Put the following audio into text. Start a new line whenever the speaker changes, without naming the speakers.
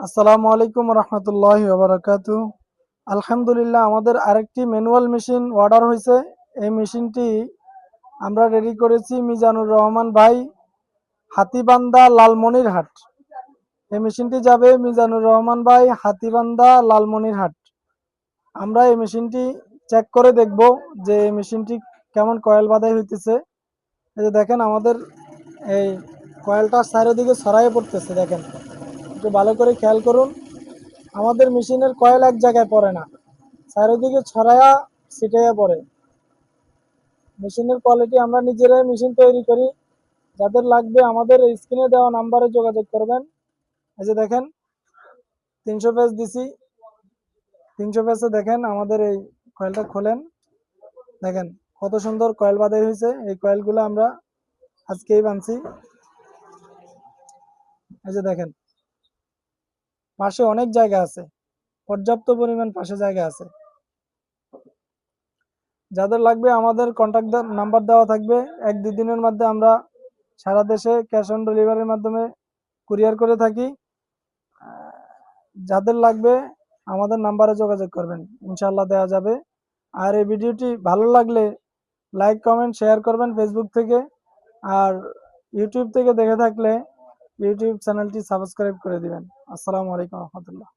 আসসালামু আলাইকুম রহমতুল্লাহি ওয়া বারাকাতুহু। আলহামদুলিল্লাহ, আমাদের আরেকটি ম্যানুয়াল মেশিন অর্ডার হয়েছে। এই মেশিনটি আমরা রেডি করেছি মিজানুর রহমান ভাই, হাতীবান্ধা লালমনিরহাট। এই মেশিনটি যাবে মিজানুর রহমান ভাই, হাতীবান্ধা লালমনিরহাট। আমরা এই মেশিনটি চেক করে দেখব যে এই মেশিনটি কেমন কয়েল বাঁধাই হইতেছে। এই যে দেখেন, আমাদের এই কয়েলটা চারিদিকে ছড়াইয়ে পড়তেছে। দেখেন, একটু ভালো করে খেয়াল করুন। আমাদের মেশিনের কয়েল এক জায়গায় পড়ে না, চারিদিকে ছড়ায়া ছিটাইয়া পড়ে। মেশিনের কোয়ালিটি আমরা নিজেরাই মেশিন তৈরি করি। যাদের লাগবে আমাদের স্ক্রিনে দেওয়া নাম্বারে যোগাযোগ করবেন। এই যে দেখেন, 300 পেজ দিছি। 300 পেজে দেখেন আমাদের এই কয়েলটা খোলেন। দেখেন কত সুন্দর কয়েল বাঁধাই হয়েছে। এই কয়েলগুলো আমরা আজকেই বানছি। এই যে দেখেন, পাশে অনেক জায়গা আছে, পর্যাপ্ত পরিমাণ পাশে জায়গা আছে। যাদের লাগবে আমাদের কন্ট্যাক্ট নাম্বার দেওয়া থাকবে। 1-2 দিনের মধ্যে আমরা সারা দেশে ক্যাশ অন ডেলিভারির মাধ্যমে কুরিয়ার করে থাকি। যাদের লাগবে আমাদের নাম্বারে যোগাযোগ করবেন, ইনশাল্লাহ দেওয়া যাবে। আর এই ভিডিওটি ভালো লাগলে লাইক কমেন্ট শেয়ার করবেন ফেসবুক থেকে। আর ইউটিউব থেকে দেখে থাকলে ইউটিউব চ্যানেলটি সাবস্ক্রাইব করে দিবেন। আসসালামু আলাইকুম রহমতুল্লাহ।